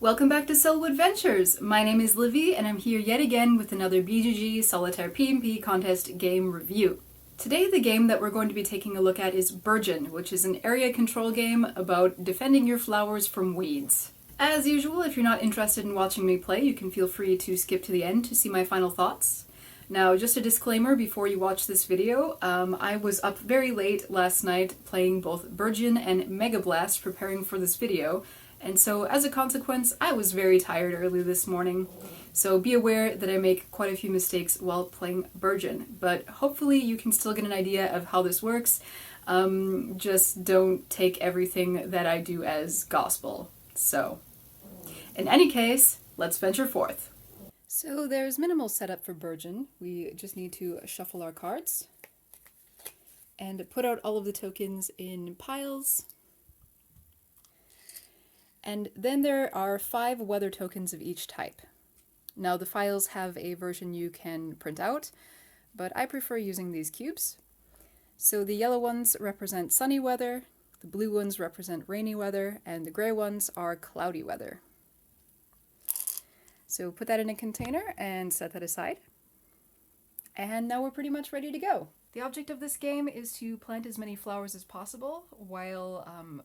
Welcome back to Selwood Ventures! My name is Livy and I'm here yet again with another BGG Solitaire PnP contest game review. Today the game that we're going to be taking a look at is Burgeon, which is an area control game about defending your flowers from weeds. As usual, if you're not interested in watching me play, you can feel free to skip to the end to see my final thoughts. Now, just a disclaimer before you watch this video, I was up very late last night playing both Burgeon and Mega Blast preparing for this video, and so as a consequence, I was very tired early this morning. So be aware that I make quite a few mistakes while playing Burgeon, but hopefully you can still get an idea of how this works. Just don't take everything that I do as gospel. So, in any case, let's venture forth. So there's minimal setup for Burgeon. We just need to shuffle our cards and put out all of the tokens in piles. And then there are 5 weather tokens of each type. Now the files have a version you can print out, but I prefer using these cubes. So the yellow ones represent sunny weather, the blue ones represent rainy weather, and the gray ones are cloudy weather. So put that in a container and set that aside. And now we're pretty much ready to go. The object of this game is to plant as many flowers as possible while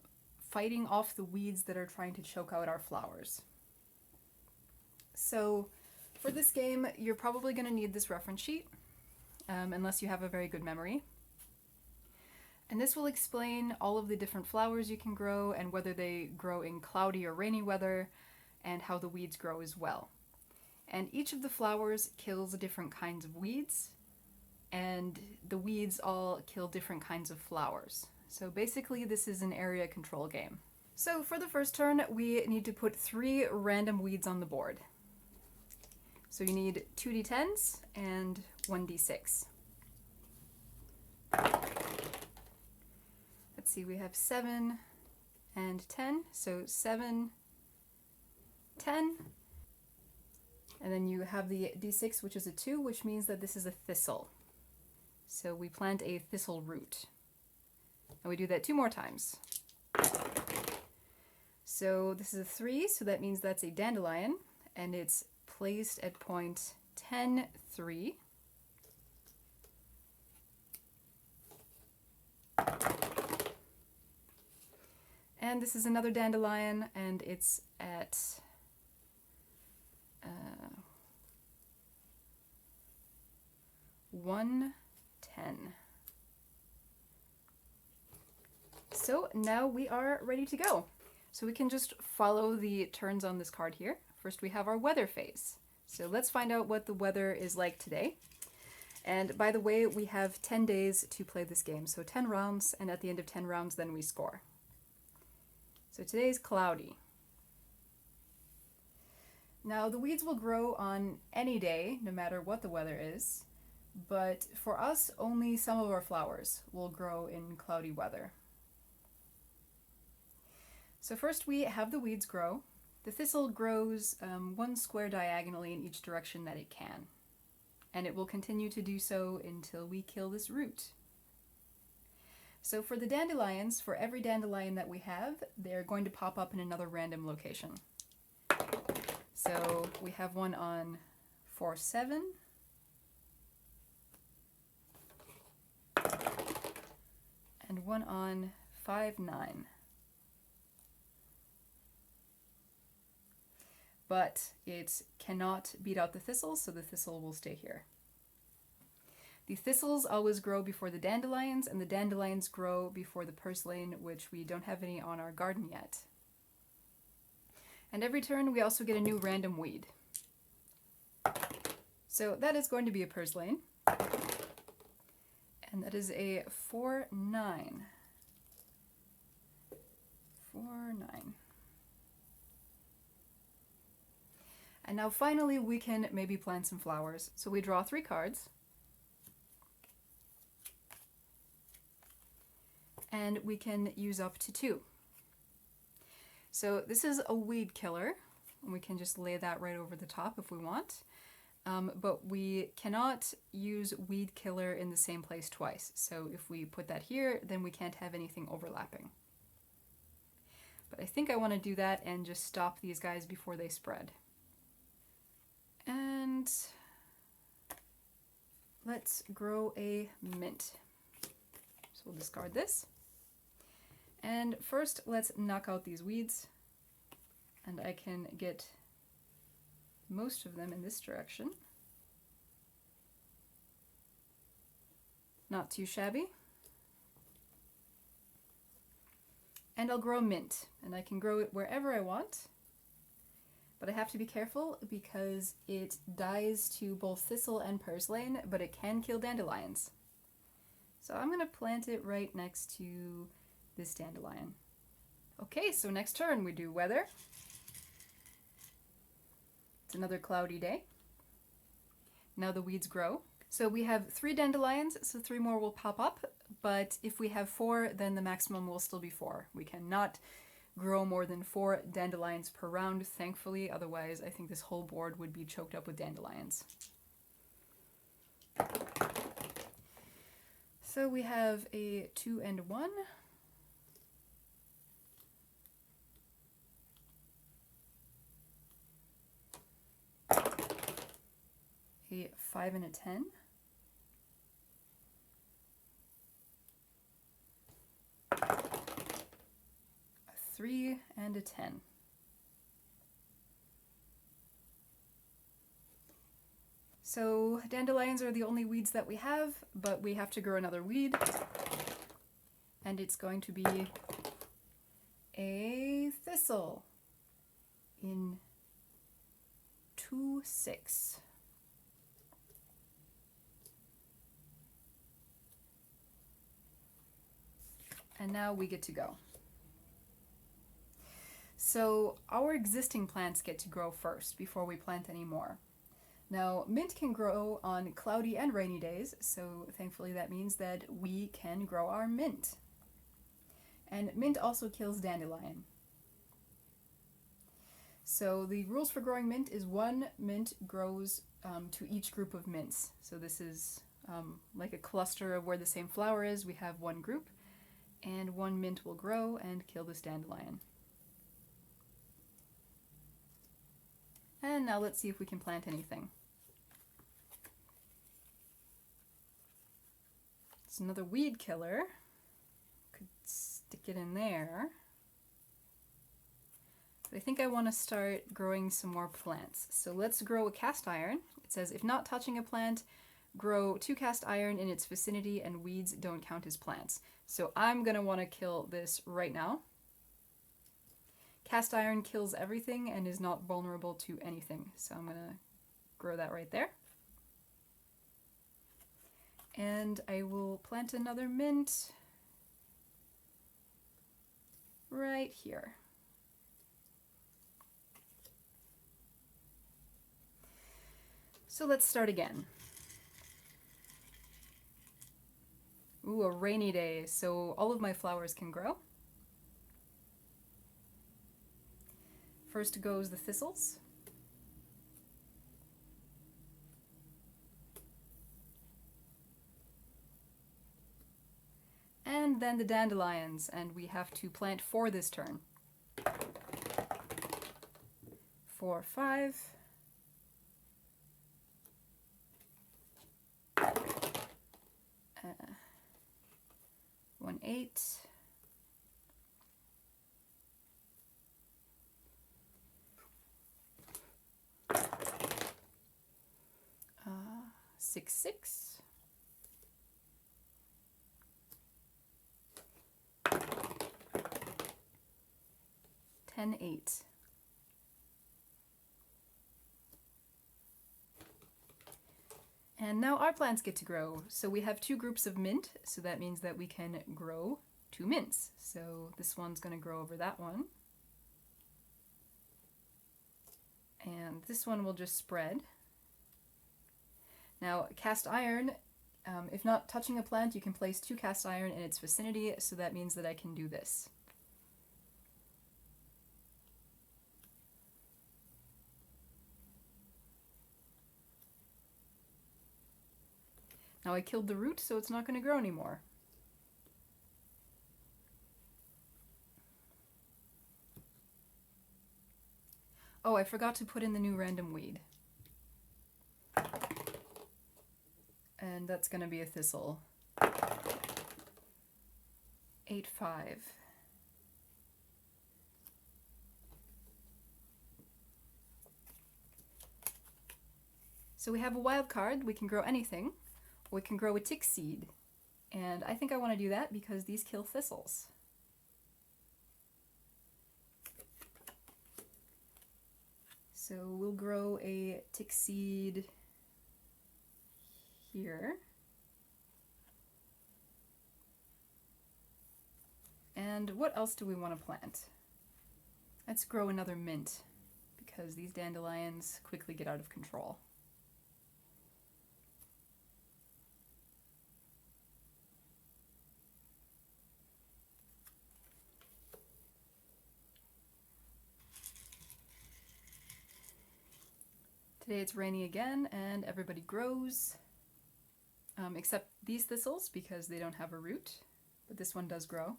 fighting off the weeds that are trying to choke out our flowers. So for this game, you're probably going to need this reference sheet, unless you have a very good memory. And this will explain all of the different flowers you can grow and whether they grow in cloudy or rainy weather, and how the weeds grow as well. And each of the flowers kills different kinds of weeds, and the weeds all kill different kinds of flowers. So basically this is an area control game. So for the first turn, we need to put 3 random weeds on the board. So you need 2d10s and 1d6. Let's see, we have 7 and 10. So 7, 10. And then you have the d6, which is a 2, which means that this is a thistle. So we plant a thistle root. And we do that 2 more times. So this is a 3, so that means that's a dandelion, and it's placed at point 10, 3. And this is another dandelion, and it's at 1, 10. So now we are ready to go. So we can just follow the turns on this card here. First we have our weather phase. So let's find out what the weather is like today. And by the way, we have 10 days to play this game. So 10 rounds, and at the end of 10 rounds then we score. So today's cloudy. Now the weeds will grow on any day, no matter what the weather is. But for us, only some of our flowers will grow in cloudy weather. So first we have the weeds grow. The thistle grows 1 square diagonally in each direction that it can. And it will continue to do so until we kill this root. So for the dandelions, for every dandelion that we have, they're going to pop up in another random location. So we have one on 4, 7. And one on 5, 9. But it cannot beat out the thistle, so the thistle will stay here. The thistles always grow before the dandelions, and the dandelions grow before the purslane, which we don't have any on our garden yet. And every turn we also get a new random weed. So that is going to be a purslane. And that is a 4, 9. 4, 9. And now finally we can maybe plant some flowers. So we draw 3 cards. And we can use up to 2. So this is a weed killer. We can just lay that right over the top if we want. But we cannot use weed killer in the same place twice. So if we put that here, then we can't have anything overlapping. But I think I want to do that and just stop these guys before they spread. And let's grow a mint. So we'll discard this. And first, let's knock out these weeds. And I can get most of them in this direction. Not too shabby. And I'll grow mint, and I can grow it wherever I want. But I have to be careful because it dies to both thistle and purslane, but it can kill dandelions. So I'm gonna plant it right next to this dandelion. Okay, so next turn we do weather. It's another cloudy day. Now the weeds grow. So we have 3 dandelions, so 3 more will pop up, but if we have 4, then the maximum will still be 4. We cannot grow more than 4 dandelions per round, thankfully, otherwise I think this whole board would be choked up with dandelions. So we have a 2 and 1. A 5 and a 10. A 3 and a 10. So dandelions are the only weeds that we have, but we have to grow another weed. And it's going to be a thistle in 2-6. And now we get to go. So our existing plants get to grow first before we plant any more. Now, mint can grow on cloudy and rainy days, so thankfully that means that we can grow our mint. And mint also kills dandelion. So the rules for growing mint is 1 mint grows to each group of mints. So this is like a cluster of where the same flower is. We have 1 group, and 1 mint will grow and kill this dandelion. And now let's see if we can plant anything. It's another weed killer. Could stick it in there. But I think I want to start growing some more plants. So let's grow a cast iron. It says, if not touching a plant, grow 2 cast iron in its vicinity and weeds don't count as plants. So I'm going to want to kill this right now. Cast iron kills everything and is not vulnerable to anything. So I'm going to grow that right there. And I will plant another mint right here. So let's start again. Ooh, a rainy day, so all of my flowers can grow. First goes the thistles. And then the dandelions, and we have to plant 4 this turn. 4, 5. 1, 8. 6, 6. 10, 8. And now our plants get to grow. So we have 2 groups of mint, so that means that we can grow 2 mints. So this one's going to grow over that one. And this one will just spread. Now, cast iron, if not touching a plant, you can place 2 cast iron in its vicinity, so that means that I can do this. Now I killed the root, so it's not going to grow anymore. Oh, I forgot to put in the new random weed. And that's going to be a thistle. 8-5. So we have a wild card. We can grow anything. We can grow a tick seed. And I think I want to do that because these kill thistles. So we'll grow a tick seed here. And what else do we want to plant? Let's grow another mint because these dandelions quickly get out of control. Today it's raining again and everybody grows, except these thistles because they don't have a root, but this one does grow.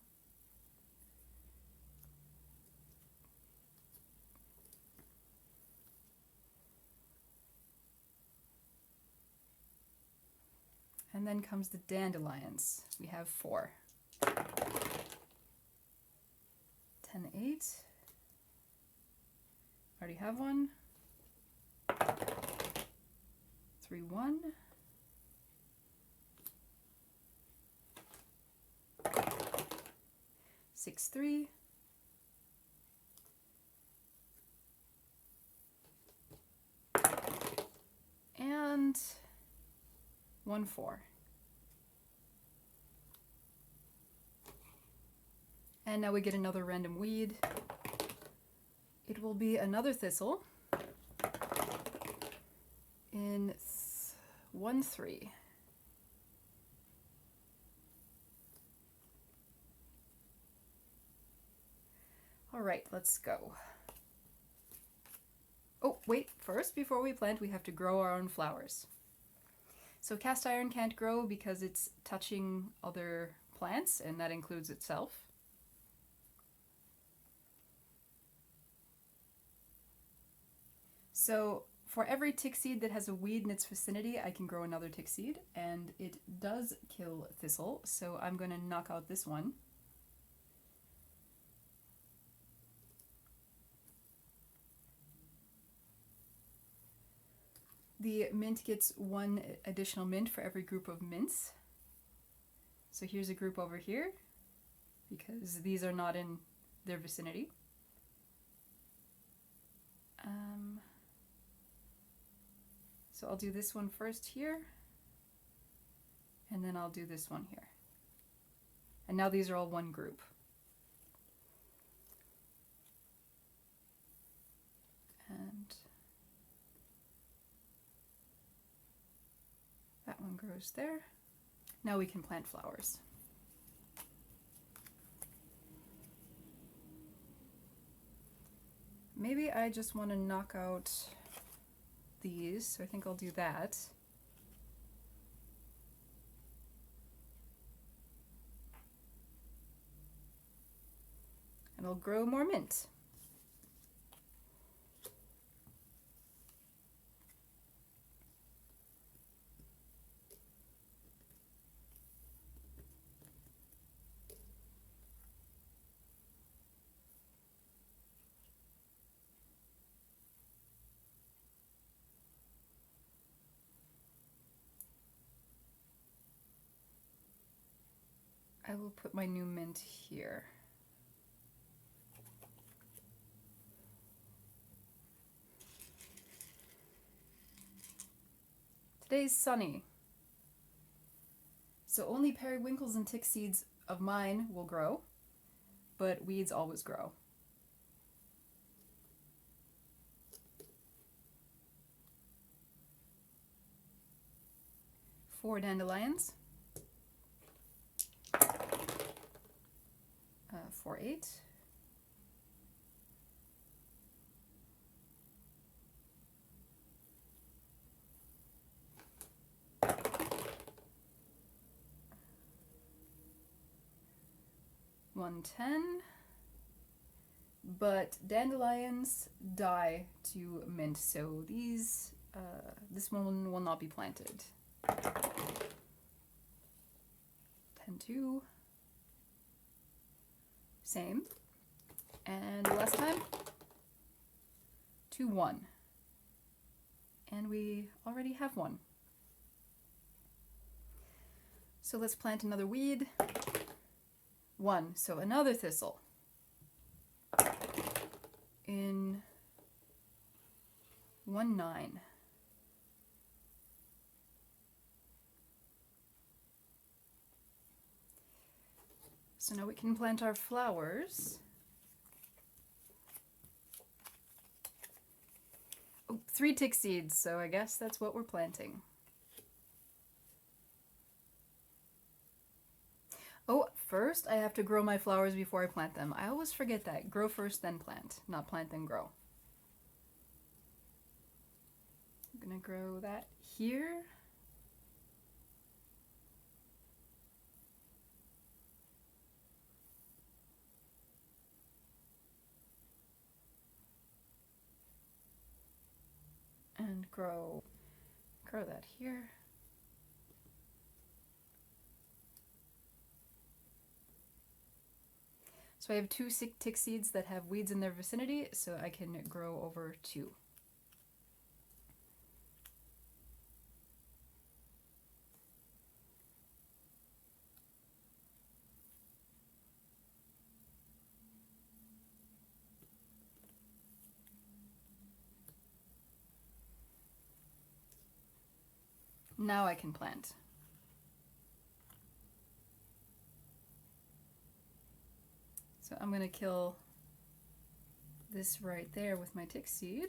And then comes the dandelions. We have 4. 10-8. Already have one. 3-1. 6-3. And 1-4. And now we get another random weed. It will be another thistle in 1-3. All right, let's go. Oh, wait, first, before we plant, we have to grow our own flowers. So cast iron can't grow because it's touching other plants, and that includes itself. So for every tick seed that has a weed in its vicinity, I can grow another tick seed, and it does kill thistle, so I'm going to knock out this one. The mint gets 1 additional mint for every group of mints. So here's a group over here, because these are not in their vicinity. So I'll do this one first here, and then I'll do this one here. And now these are all one group. And that one grows there. Now we can plant flowers. Maybe I just want to knock out these, so I think I'll do that. And I'll grow more mint. I will put my new mint here. Today's sunny. So only periwinkles and tick seeds of mine will grow, but weeds always grow. Four dandelions. 4-8. $110. but dandelions die to mint, so these this one will not be planted. 10-2. Same. And last time, 2-1. And we already have one. So let's plant another weed. 1, so another thistle. In 1-9. So now we can plant our flowers. Oh, 3 tick seeds, so I guess that's what we're planting. Oh, first I have to grow my flowers before I plant them. I always forget that. Grow first, then plant. Not plant, then grow. I'm gonna grow that here. And grow that here. So I have 2 tick seeds that have weeds in their vicinity, so I can grow over 2. Now I can plant. So I'm gonna kill this right there with my tick seed.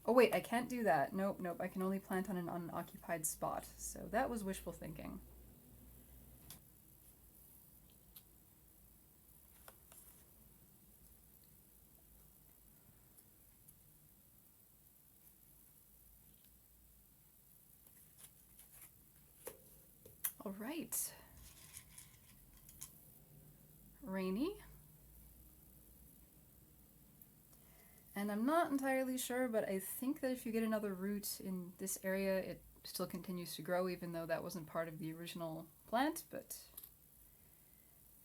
Oh wait, I can't do that. Nope, nope, I can only plant on an unoccupied spot. So that was wishful thinking. All right. Rainy. And I'm not entirely sure, but I think that if you get another root in this area, it still continues to grow, even though that wasn't part of the original plant, but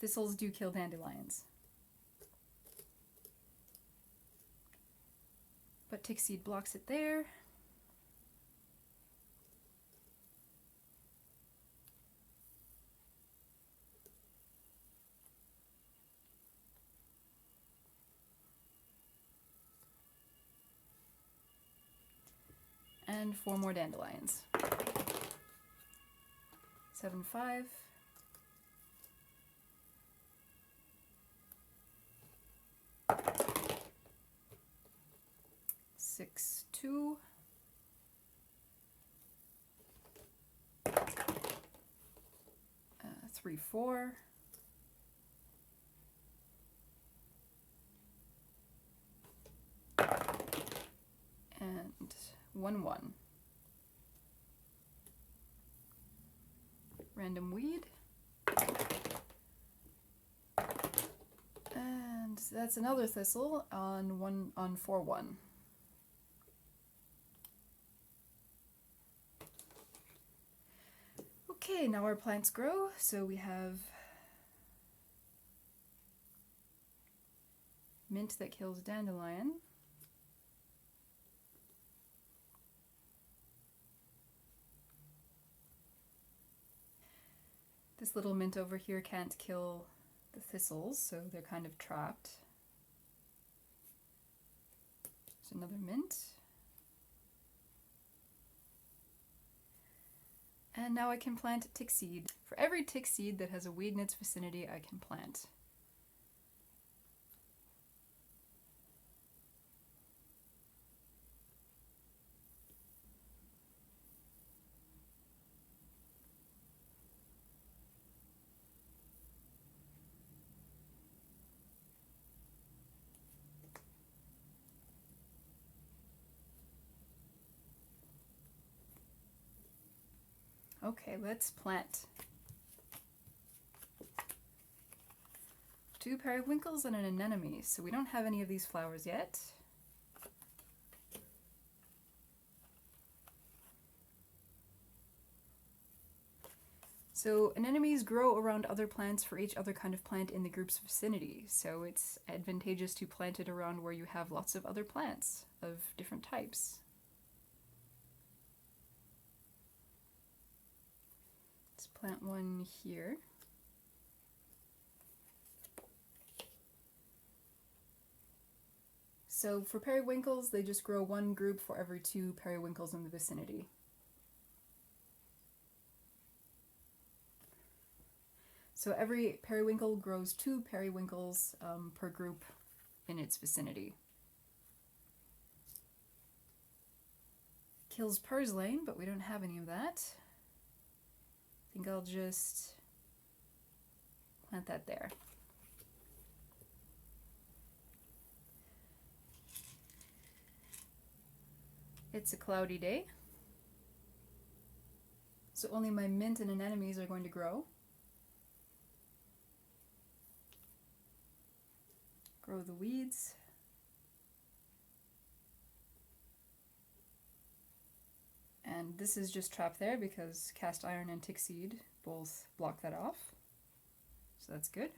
thistles do kill dandelions. But tick seed blocks it there. And 4 more dandelions. 7-5. Six, 2. 3, 4. And 1, 1. Random weed. And that's another thistle on 4-1. Okay, now our plants grow, so we have mint that kills dandelion. This little mint over here can't kill the thistles, so they're kind of trapped. There's another mint. And now I can plant tick seed. For every tick seed that has a weed in its vicinity, I can plant. Okay, let's plant. 2 periwinkles and an anemone, so we don't have any of these flowers yet. So anemones grow around other plants for each other kind of plant in the group's vicinity, so it's advantageous to plant it around where you have lots of other plants of different types. Let's plant one here. So for periwinkles, they just grow one group for every 2 periwinkles in the vicinity. So every periwinkle grows 2 periwinkles per group in its vicinity. Kills purslane, but we don't have any of that. I think I'll just plant that there. It's a cloudy day, so only my mint and anemones are going to grow. Grow the weeds. And this is just trapped there because cast iron and tick seed both block that off. So that's good.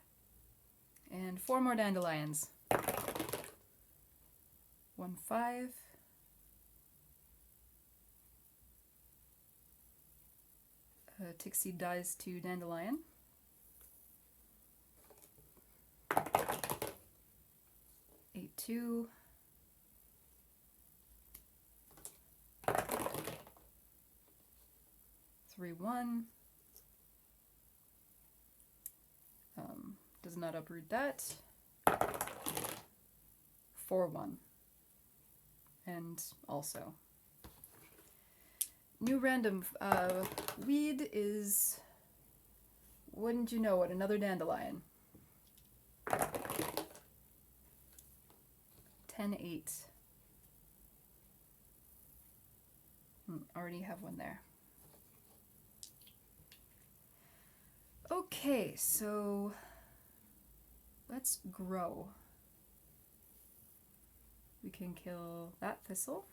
And 4 more dandelions. 1, 5. Tick seed dies to dandelion. Eight, 2. Three, 1. Does not uproot that. 4, 1. And also. New random weed is, wouldn't you know it, another dandelion. 10, 8. Already have one there. Okay, so let's grow. We can kill that thistle.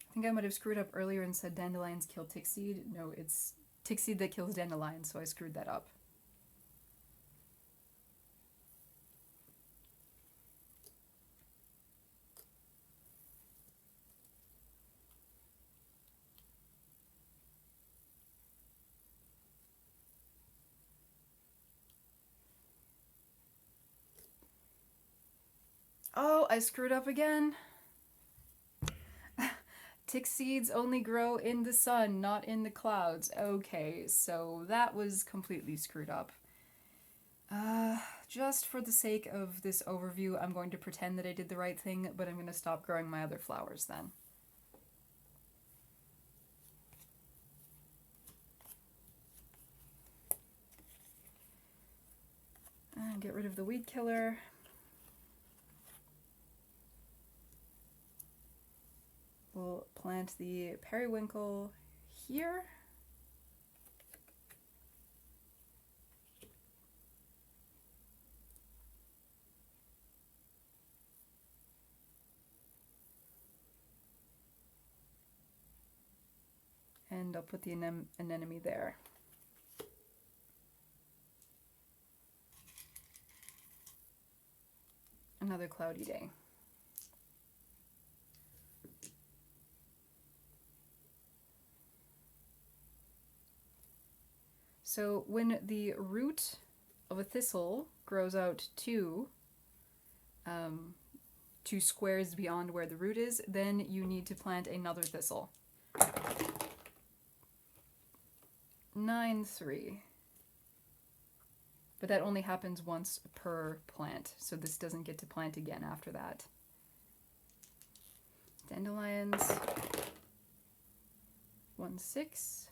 I think I might have screwed up earlier and said dandelions kill tick seed. No, it's tick seed that kills dandelions, so I screwed that up. Oh, I screwed up again. Tick seeds only grow in the sun, not in the clouds. Okay, so that was completely screwed up. Just for the sake of this overview, I'm going to pretend that I did the right thing, but I'm going to stop growing my other flowers then. And get rid of the weed killer. We'll plant the periwinkle here. And I'll put the anemone there. Another cloudy day. So when the root of a thistle grows out 2 squares beyond where the root is, then you need to plant another thistle. 9, 3. But that only happens once per plant, so this doesn't get to plant again after that. Dandelions. 1, 6.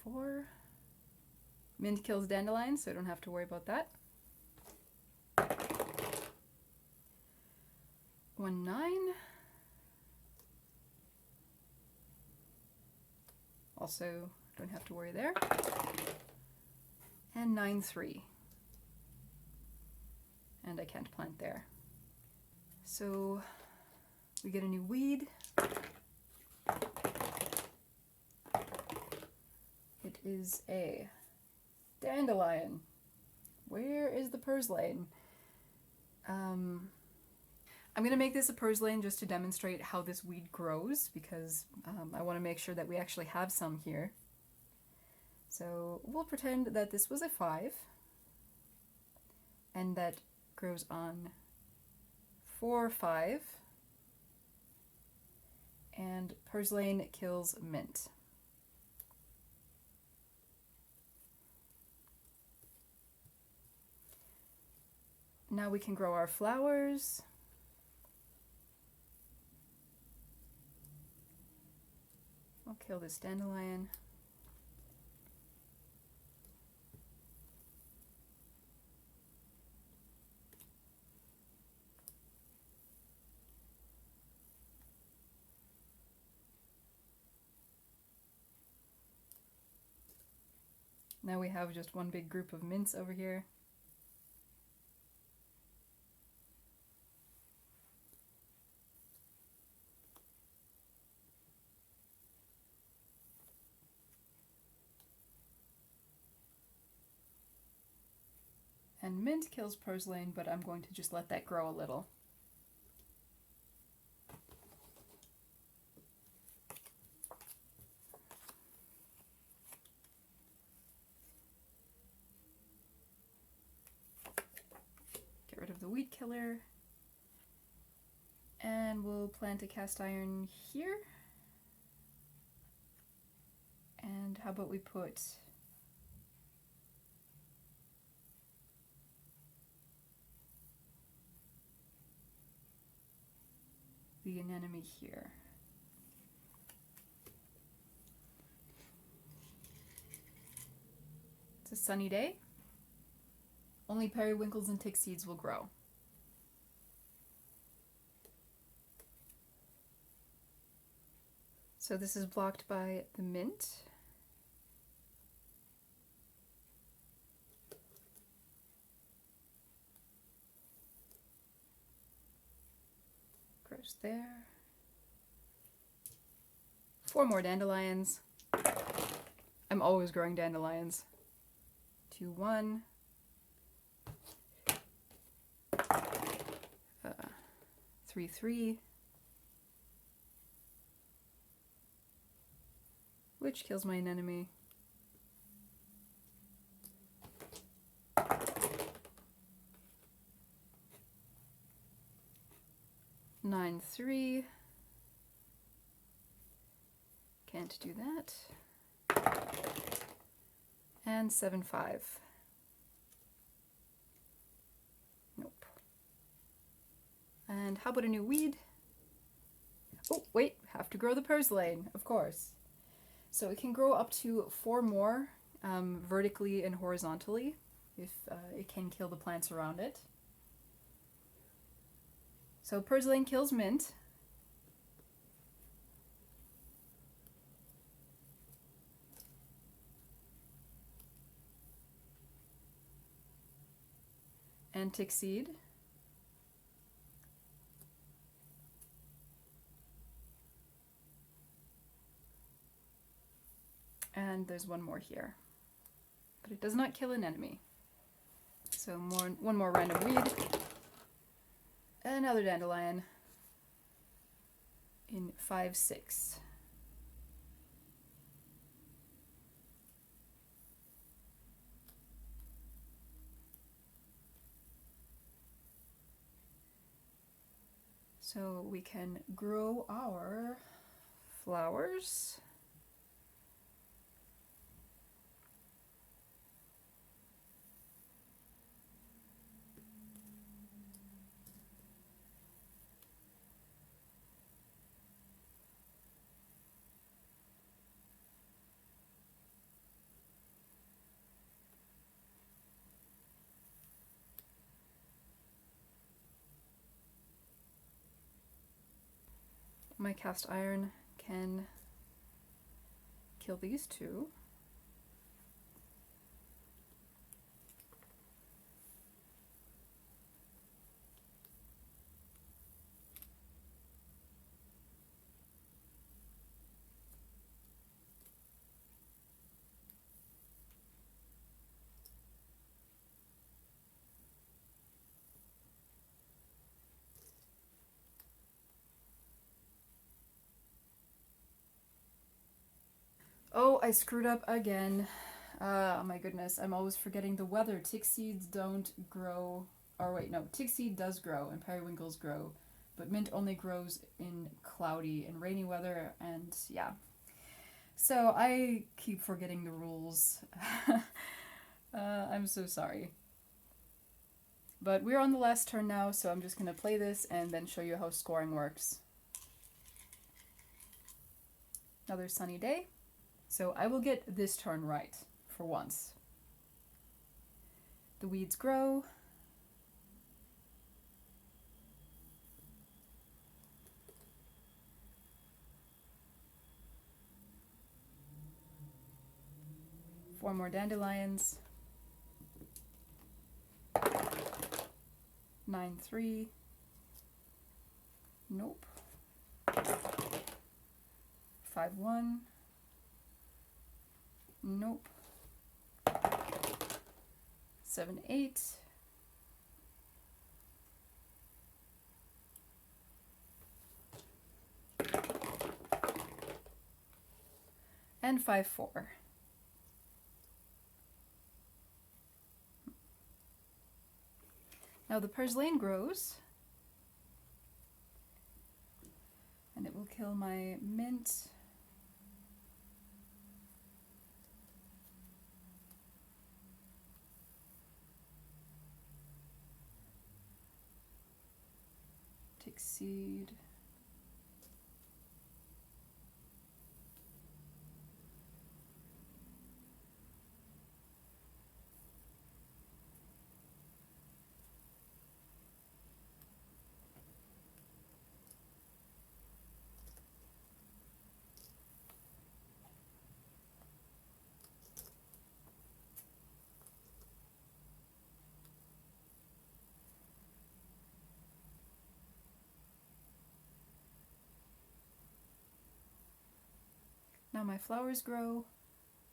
4. Mint kills dandelion, so I don't have to worry about that. 1, 9. Also, don't have to worry there. And 9, 3. And I can't plant there. So we get a new weed. It is a dandelion. Where is the purslane? I'm going to make this a purslane just to demonstrate how this weed grows, because I want to make sure that we actually have some here. So we'll pretend that this was a 5, and that grows on 4, 5, and purslane kills mint. Now we can grow our flowers. I'll kill this dandelion. Now we have just one big group of mints over here. And mint kills purslane, but I'm going to just let that grow a little. Get rid of the weed killer. And we'll plant a cast iron here. And how about we put the anemone here. It's a sunny day. Only periwinkles and tick seeds will grow. So this is blocked by the mint. Grows there. 4 more dandelions. I'm always growing dandelions. 2, 1. 3, 3. Which kills my anemone. 9, 3. Can't do that. And 7, 5. Nope. And how about a new weed? Oh, wait, have to grow the purslane, of course. So it can grow up to 4 more vertically and horizontally if it can kill the plants around it. So purslane kills mint. And tick seed. And there's one more here. But it does not kill an enemy. So one more random weed. Another dandelion in 5, 6. So we can grow our flowers. my cast iron can kill these two. Oh, I screwed up again. Oh my goodness, I'm always forgetting the weather. Tick seeds don't grow, or wait, no, tick seed does grow and periwinkles grow, but mint only grows in cloudy and rainy weather, and yeah. So I keep forgetting the rules. I'm so sorry. But we're on the last turn now, so I'm just gonna play this and then show you how scoring works. Another sunny day. So I will get this turn right, for once. The weeds grow. Four more dandelions. 9-3. Nope. 5-1. Nope. 7-8. And 5-4. Now the purslane grows, and it will kill my mint. Tick seed. Now my flowers grow,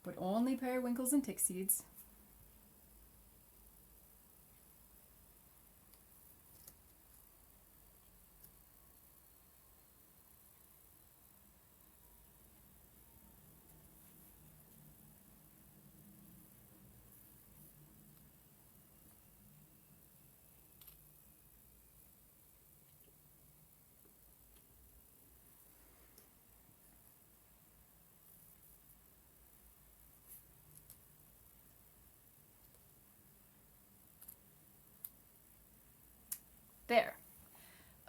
but only periwinkles and tick seeds. There.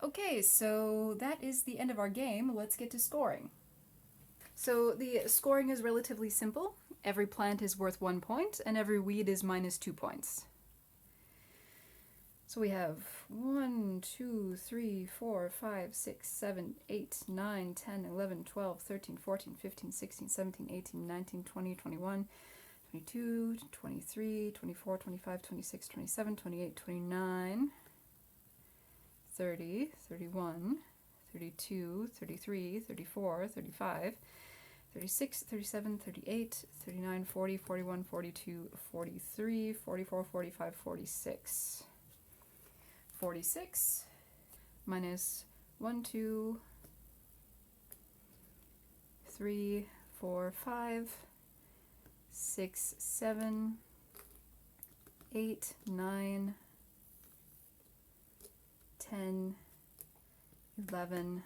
Okay, so that is the end of our game. Let's get to scoring. So the scoring is relatively simple. Every plant is worth 1 point, and every weed is -2 points. So we have 1, 2, 3, 4, 5, 6, 7, 8, 9, 10, 11, 12, 13, 14, 15, 16, 17, 18, 19, 20, 21, 22, 23, 24, 25, 26, 27, 28, 29, 30, 31, 32, 33, 34, 35, 36, 37, 38, 39, 40, 41, 42, 43, 44, 45, 46. 46 minus 1, 2, 3, 4, 5, 6, 7, 8, 9, 10, 11,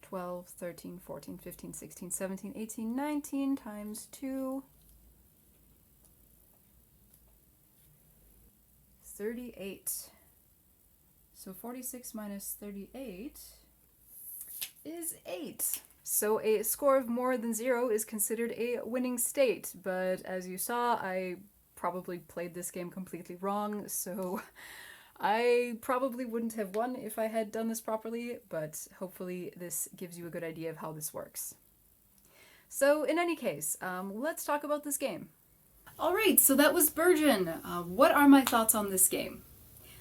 12, 13, 14, 15, 16, 17, 18, 19 times 2, 38. So 46 minus 38 is 8. So a score of more than 0 is considered a winning state, but as you saw, I probably played this game completely wrong, so I probably wouldn't have won if I had done this properly, but hopefully this gives you a good idea of how this works. So in any case, let's talk about this game. Alright, so that was Burgeon. What are my thoughts on this game?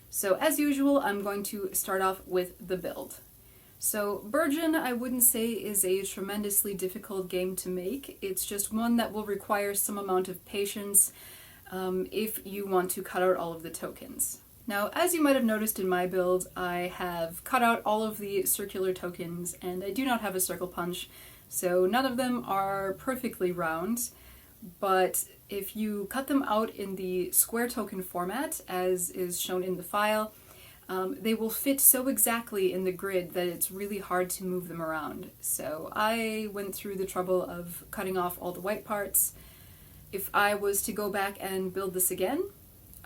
So as usual, I'm going to start off with the build. So Burgeon, I wouldn't say is a tremendously difficult game to make. It's just one that will require some amount of patience if you want to cut out all of the tokens. Now, as you might have noticed in my build, I have cut out all of the circular tokens, and I do not have a circle punch, so none of them are perfectly round, but if you cut them out in the square token format, as is shown in the file, they will fit so exactly in the grid that it's really hard to move them around. So I went through the trouble of cutting off all the white parts. If I was to go back and build this again,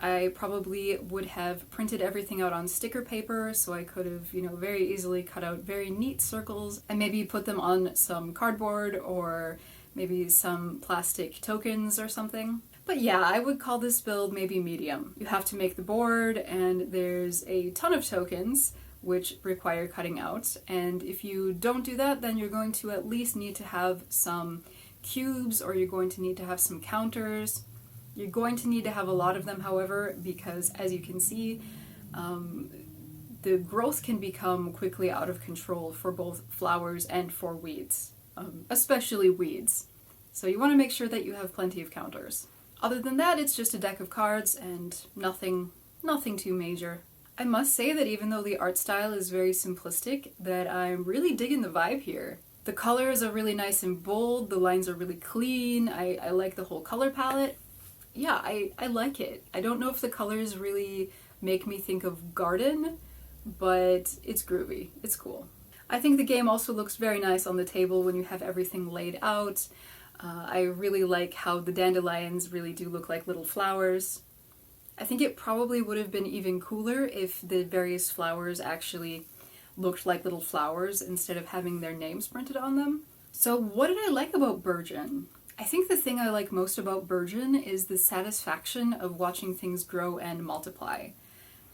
I probably would have printed everything out on sticker paper, so I could have, very easily cut out very neat circles and maybe put them on some cardboard or maybe some plastic tokens or something. But yeah, I would call this build maybe medium. You have to make the board, and there's a ton of tokens which require cutting out, and if you don't do that, then you're going to at least need to have some cubes, or you're going to need to have some counters. You're going to need to have a lot of them, however, because as you can see, the growth can become quickly out of control for both flowers and for weeds, especially weeds. So you want to make sure that you have plenty of counters. Other than that, it's just a deck of cards and nothing too major. I must say that even though the art style is very simplistic, that I'm really digging the vibe here. The colors are really nice and bold, the lines are really clean, I like the whole color palette. Yeah, I like it. I don't know if the colors really make me think of garden, but it's groovy. It's cool. I think the game also looks very nice on the table when you have everything laid out. I really like how the dandelions really do look like little flowers. I think it probably would have been even cooler if the various flowers actually looked like little flowers instead of having their names printed on them. So what did I like about Burgeon? I think the thing I like most about Burgeon is the satisfaction of watching things grow and multiply.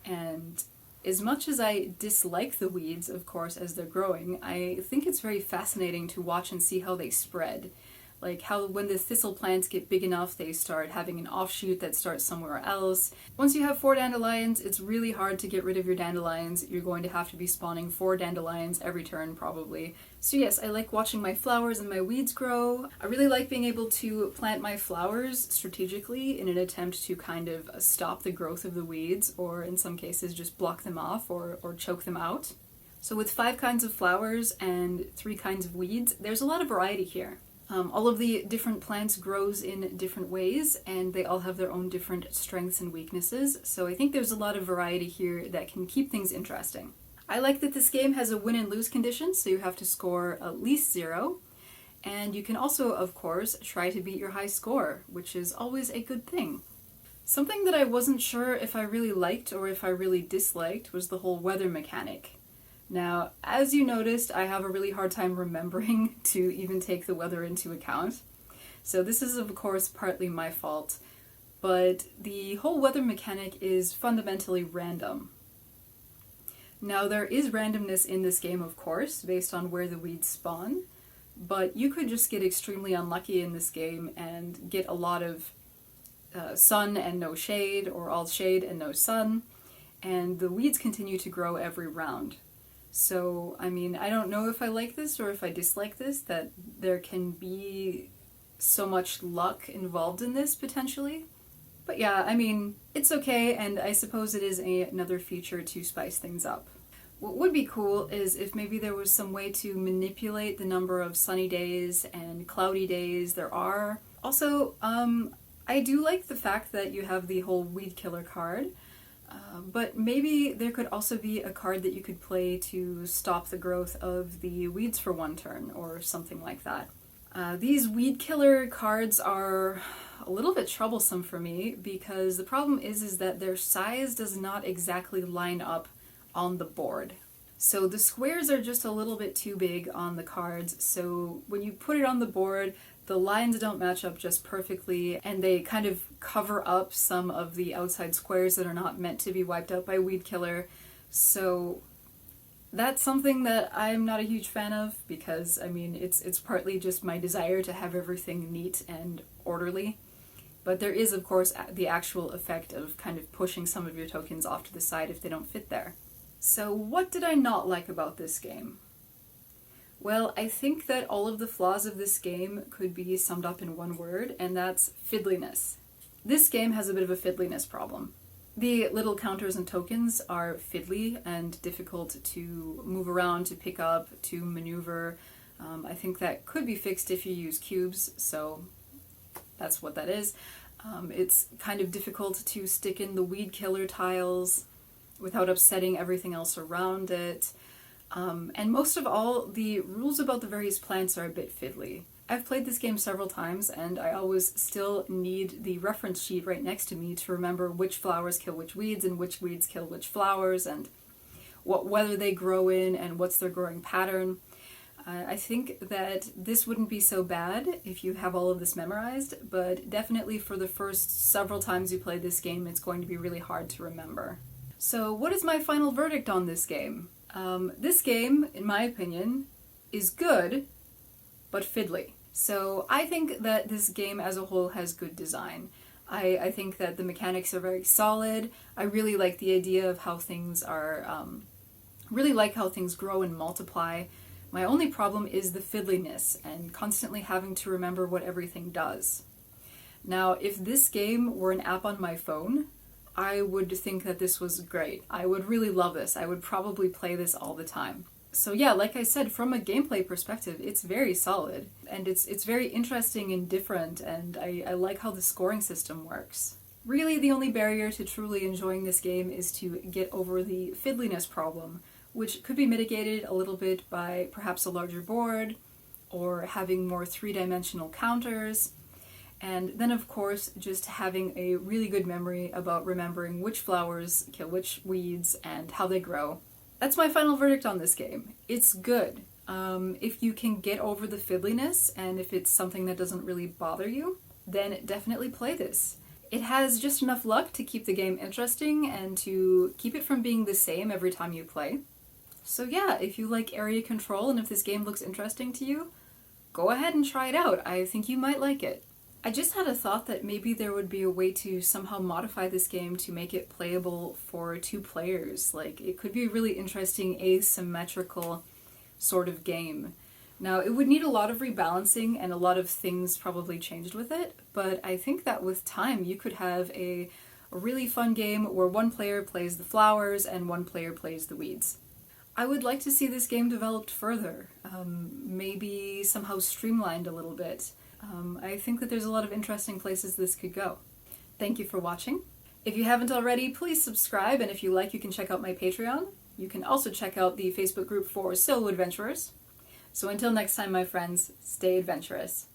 And as much as I dislike the weeds, of course, as they're growing, I think it's very fascinating to watch and see how they spread. Like how when the thistle plants get big enough, they start having an offshoot that starts somewhere else. Once you have 4 dandelions, it's really hard to get rid of your dandelions. You're going to have to be spawning 4 dandelions every turn, probably. So yes, I like watching my flowers and my weeds grow. I really like being able to plant my flowers strategically in an attempt to kind of stop the growth of the weeds, or in some cases just block them off or choke them out. So with 5 kinds of flowers and 3 kinds of weeds, there's a lot of variety here. All of the different plants grows in different ways, and they all have their own different strengths and weaknesses, so I think there's a lot of variety here that can keep things interesting. I like that this game has a win and lose condition, so you have to score at least 0, and you can also, of course, try to beat your high score, which is always a good thing. Something that I wasn't sure if I really liked or if I really disliked was the whole weather mechanic. Now, as you noticed, I have a really hard time remembering to even take the weather into account. So this is, of course, partly my fault, but the whole weather mechanic is fundamentally random. Now, there is randomness in this game, of course, based on where the weeds spawn, but you could just get extremely unlucky in this game and get a lot of sun and no shade, or all shade and no sun, and the weeds continue to grow every round. So, I mean, I don't know if I like this or if I dislike this, that there can be so much luck involved in this, potentially. But yeah, I mean, it's okay, and I suppose it is another feature to spice things up. What would be cool is if maybe there was some way to manipulate the number of sunny days and cloudy days there are. Also, I do like the fact that you have the whole weed killer card. But maybe there could also be a card that you could play to stop the growth of the weeds for 1 turn, or something like that. These weed killer cards are a little bit troublesome for me, because the problem is that their size does not exactly line up on the board. So the squares are just a little bit too big on the cards, so when you put it on the board, The lines don't match up just perfectly, and they kind of cover up some of the outside squares that are not meant to be wiped out by Weed Killer. So that's something that I'm not a huge fan of, because I mean it's partly just my desire to have everything neat and orderly. But there is, of course, the actual effect of kind of pushing some of your tokens off to the side if they don't fit there. So what did I not like about this game? Well, I think that all of the flaws of this game could be summed up in one word, and that's fiddliness. This game has a bit of a fiddliness problem. The little counters and tokens are fiddly and difficult to move around, to pick up, to maneuver. I think that could be fixed if you use cubes, so that's what that is. It's kind of difficult to stick in the Weed Killer tiles without upsetting everything else around it. And most of all, the rules about the various plants are a bit fiddly. I've played this game several times, and I always still need the reference sheet right next to me to remember which flowers kill which weeds and which weeds kill which flowers, and what weather they grow in and what's their growing pattern. I think that this wouldn't be so bad if you have all of this memorized, but definitely for the first several times you play this game, it's going to be really hard to remember. So what is my final verdict on this game? This game, in my opinion, is good, but fiddly. So I think that this game as a whole has good design. I think that the mechanics are very solid. I really like the idea of how things are, really like how things grow and multiply. My only problem is the fiddliness and constantly having to remember what everything does. Now, if this game were an app on my phone, I would think that this was great. I would really love this. I would probably play this all the time. So yeah, like I said, from a gameplay perspective, it's very solid, and it's very interesting and different, and I like how the scoring system works. Really, the only barrier to truly enjoying this game is to get over the fiddliness problem, which could be mitigated a little bit by perhaps a larger board, or having more three-dimensional counters, and then of course just having a really good memory about remembering which flowers kill which weeds and how they grow. That's my final verdict on this game. It's good. If you can get over the fiddliness, and if it's something that doesn't really bother you, then definitely play this. It has just enough luck to keep the game interesting and to keep it from being the same every time you play. So yeah, if you like area control and if this game looks interesting to you, go ahead and try it out. I think you might like it. I just had a thought that maybe there would be a way to somehow modify this game to make it playable for 2 players. Like, it could be a really interesting asymmetrical sort of game. Now, it would need a lot of rebalancing and a lot of things probably changed with it, but I think that with time you could have a really fun game where one player plays the flowers and one player plays the weeds. I would like to see this game developed further, maybe somehow streamlined a little bit. I think that there's a lot of interesting places this could go. Thank you for watching. If you haven't already, please subscribe, and if you like, you can check out my Patreon. You can also check out the Facebook group for solo adventurers. So until next time, my friends, stay adventurous.